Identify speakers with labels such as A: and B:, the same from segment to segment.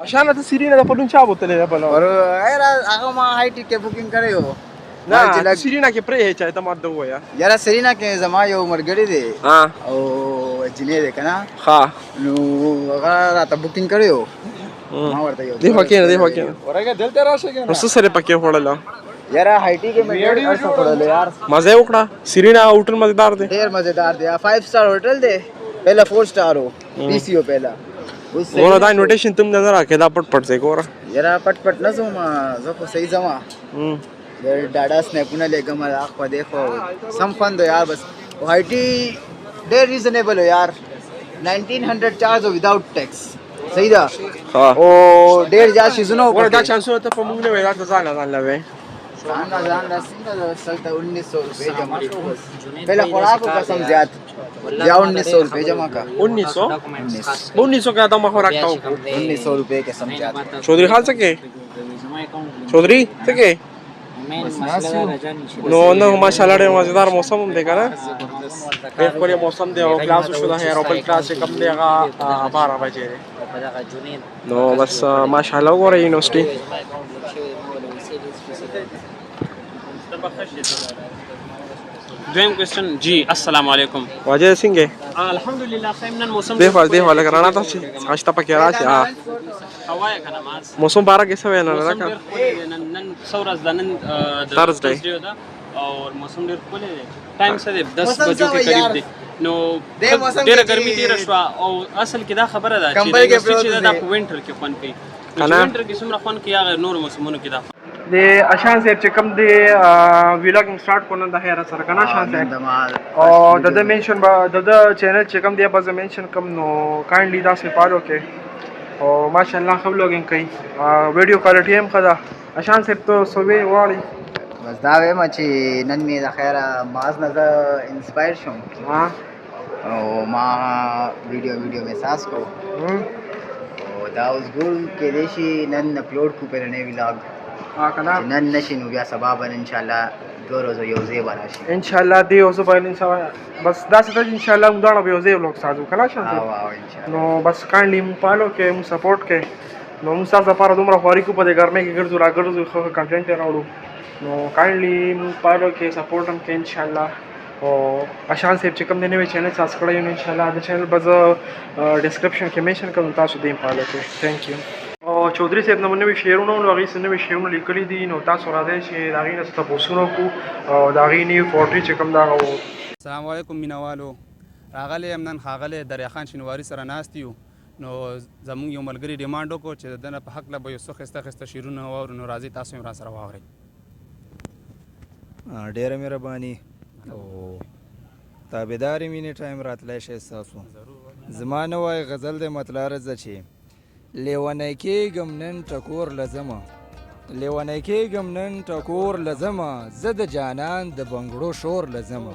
A: عشان ته سیرینا د پلون چا بوتلې ده بل
B: اور هغه ما هاي ټیکټ بوکینګ کړی و
A: نه سیرینا کې پرې چا ته ماده وایا
B: یاره سرینا کې زما یو مرګړی دی او جنې دی کنه
A: ها
B: نو هغه راته بوکینګ کړی و ما ورته یو
A: دی فکر
B: ورګه دلته راشه کنه
A: نو سره پکې وړل
B: یاره هاي ټی کې مې ډېر ارسه وړل یار
A: مزه وکړه سیرینا هوټل مزیدار دی
B: ډېر مزیدار دی 5 سٹار هوټل دی پہلا 4 سٹار हो पीसीओ पहला
A: ونه دا انویټیشن تم نه راکې دا پټ ځای ګوره
B: یاره پټ نه زما زه خو صحیح زما ډاډا سنیپونه لګم اخ په دیکھو سم فند یار بس هایټي ډېر ریزنیبل یار 1900 چارج وداوت ټیکس صحیح دا او ډېر ځا شیزونو
A: ور دا چانسونه ته په موږ نه وای دا ځان لوي
B: ځان څنګه سلطه 1900 روپے جمع پہلا خوراکو قسم زیات یا 1900 روپے جمع کا 1900
A: کا دم خوراک کا
B: 1900 روپے کے سمجھا
A: چودھری خال سکے چودھری سکے نو نو ماشاءالله ډېر مزیدار موسم هم دی کنه ډېر ښکلی موسم دی او کلاس شو دا هیر او بل کلاس کم دی هغه 12 بجې نو بس ماشاءالله وګورئ یونیورسيټي
C: دویم کوېسچن جی السلام علیکم
A: واجد سنگه
C: الحمدلله خیم نن موسم
A: دی والا کرانا تاسو اشتا پکې راشي
C: هوايه کنه ماز
A: موسم بارا کې څه وینا
C: موسم ډېر ښکلی دی نن ثورز د نن
A: Thursday
C: ده او موسم ډېر ښکلی دی ټایم څه دی 10 بجو کې قریب دی نو ډېره ګرمي تېره شوه او اصل کې دا خبره ده چې دا په وینټر کې خوند کوي وینټر کې څومره خوند کوي هغه نورو موسمونو کې دا
A: د اشان صاحب چې کوم دی ویلاګینګ سٹارټ کولم د هیر سره کنه شان صاحب او د منشن د چینل چې کوم دی بس منشن کوم نو کایندلی دا سه فالو کې او ماشاءالله خو لوګینګ کوي ویډیو کوالټي هم خدا اشان صاحب ته سوې واړی
B: بس دا وایم چې نن مې د خیره ماز نه انسپایر شوم او ما ویډیو میں ساس کو او دا اوس ګول کې دې شي نن اپلوډ کو په نوې ویلاګ نن نشي نو بیا سبا بن ان شاء الله دو روز یو ځای براشي
A: ان شاء الله دی اوس په ان شاء الله بس دا څه ان شاء الله موږ دا یو ځای ولاګ ساتو کنه شان نو بس کایندلی مو پالو کې مو سپورټ کې نو موږ تاسو لپاره دومره خواري کو په دې ګرمه کې ګرځو راګرځو خو کنټینټ راوړو نو کایندلی مو پالو کې سپورټ هم کې ان شاء الله او اشان صاحب چې کوم دی نوې چینل سبسکرایب کړئ ان شاء الله د چینل به زه ډسکرپشن کې منشن کوم تاسو دې پالو کې ثانک یو او چودھری صاحب نو نوې شعرونه او هغې څه نوې شعرونه لیکلي دي نو تاسو راځئ چې د هغې نه څه تپوسونه وکړو او د هغې نوي پوټري چې کوم دغه و
D: السلام علیکم مینوالو راغلی یم نن ښاغلی دریاخان شینواري سره ناست یو نو زموږ یو ملګري ډیمانډ وکړو چې د ده نه په هکله به یو څه ښایسته ښایسته شعرونه واورو نو راځئ تاسو هم راسره واورئ
E: ډېره مهرباني او تابعدارې مینې ټایم راتلی شی ستاسو زما نه وای غزل دی مطلع رځه چې لیونی کېږم نن ټکور لځمه لیونی کېږم نن ټکور لځمه زه د جانان د بنګړو شور لځمه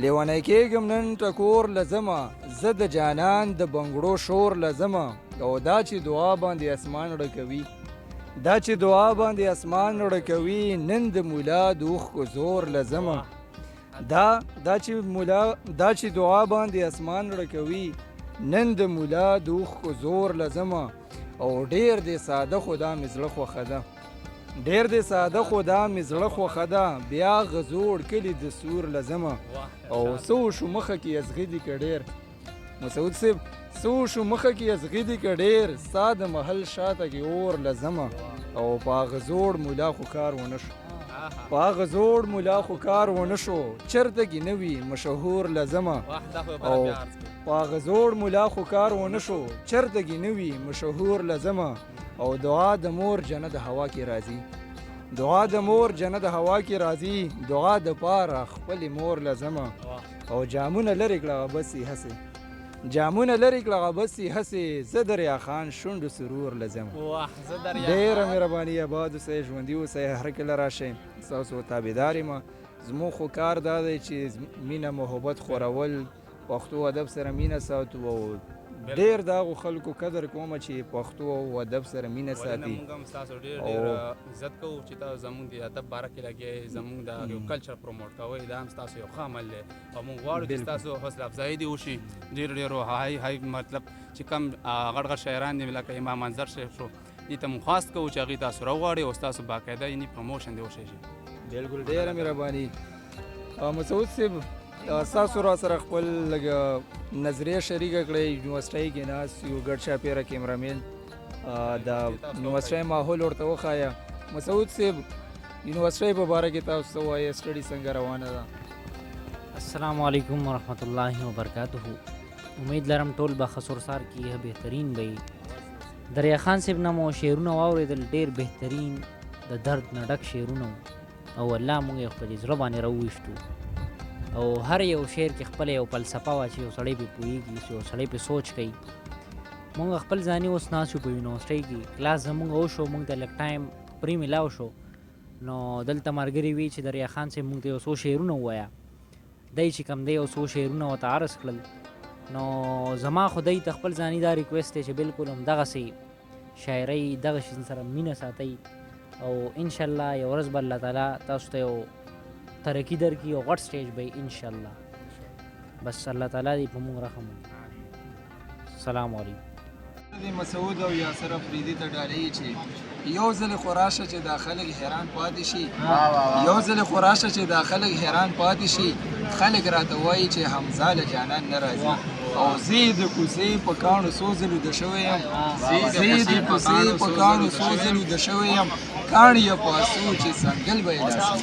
E: لیونی کېږم نن ټکور لځمه زه د جانان د بنګړو شور لځمه او دا چې دعا باندې اسمان ړکوي دا چې دعا باندې اسمان ړکوي نن د مولا د اوښکو زور لځمه دا چې دعا باندې اسمان ړکوي نن د مولا د اوښکو زور لځمه او ډېر دې ساده خو دا مې زړه خوښه ده ډېر دې ساده خو دا مې زړه خوښه ده بیا غزوړ کلي د سور لځمه او څه وشو مخه کې ازغي دي که ډېر مسعود صاحب څه وشو مخه کې ازغي دي که ډېر ستا د محل شاته کې اور لځمه او په هغه زوړ مولا خو کار ونه شو په هغه زوړ مولا خو کار ونه شو چرته کې نه وي مشهور لځمه او په هغه زوړ مولا خو کار ونه شو چرته کې نه وي مشهور لځمه او دعا د مور جنت هوا کې راځي دعا د مور جنت هوا کې راځي دعا د پاره خپلې مور لځمه او جامونه لرې کړه بسې هسې جامونه لرې کړه بسې هسې زه دریا خان شونډو سرور لځمه ډېره مهرباني آباد اوسئ ژوندي اوسئ هر کله راشئ ستاسو تابعدار یم زموږ خو کار دا دی چې مینه محبت خورول پښتو ادب سره مینه ساتو او ډېر د هغو خلکو قدر کوم چې پښتو او ادب سره مینه ساتي.
D: موږ هم ستاسو ډېر عزت کوو چې تاسو زموږ د ادب باره کې لګئ، زموږ د یو کلچر پروموټ کوئ. دا هم ستاسو یو ښه عمل دی او موږ غواړو چې ستاسو حوصله افزایي دې وشي. ډېرو های مطلب چې کم غټ غټ شاعران دي لکه امام منظر صاحب شو، دې ته موږ خواست کوو چې هغوی تاسو راوغواړئ او ستاسو باقاعده یعنې پروموشن دې وشي.
E: بالکل ډېره مهرباني. مسعود صاحب ستاسو را سره خپل لږ نظریه شریکه کړئ. یونیورسټۍ کې ناست یو ګډ چاپېره کیمرامین د یونیورسټۍ ماحول ورته وښایه. مسعود صاحب یونیورسټۍ په باره کې تاسو څه وایئ؟ سټډي څنګه روانه ده؟
F: السلام علیکم ورحمۃ اللہ وبرکاتہ. امید لرم ټول به ښه سرسار کې بهترین به وي. دریا خان صاحب نه مو شعرونه واورېدل، ډېر بهترین د درد نه ډک شعرونه او الله موږ یې خپلې زړه باندې راوویشتو او هر یو شعر کې خپله یو فلسفه وه چې یو سړی پرې پوهېږي، چې یو سړی پرې سوچ کوي. موږ خپل ځاني اوس ناست یو په یونیورسټۍ کې، کلاس زموږ وشو، موږ ته لږ ټایم پرې میلاو شو. نو دلته ملګري وي چې دریا خان صاحب موږ ته یو څو شعرونه ووایه. دی چې کوم دی یو څو شعرونه ورته عرض کړل. نو زما خو دی ته خپل ځاني دا ریکویسټ دی چې بالکل همدغسې شاعرۍ دغه شي سره مینه ساتئ او انشاءالله یو ورځ به الله تعالی تاسو ته یو ترقي درکړي او غټ سټیج به انشاءالله. بس الله تعالی دې په موږ رحم وکړي. السلام علیکم.
E: مسعود او یاسر افریدي ته ډالۍ چې یو ځل خو راشه چې دا خلک حیران پاتې شي، یو ځل خو راشه چې دا خلک حیران پاتې شي. خلک راته وایي چې حمزه له جانان نه راځي او زه د کوڅې په کاڼو څو ځلو د شوی یم، زه د کوڅې په کاڼو څو ځلو د شوی یم، کاڼ یې پاسو چې څنګل به یې داسې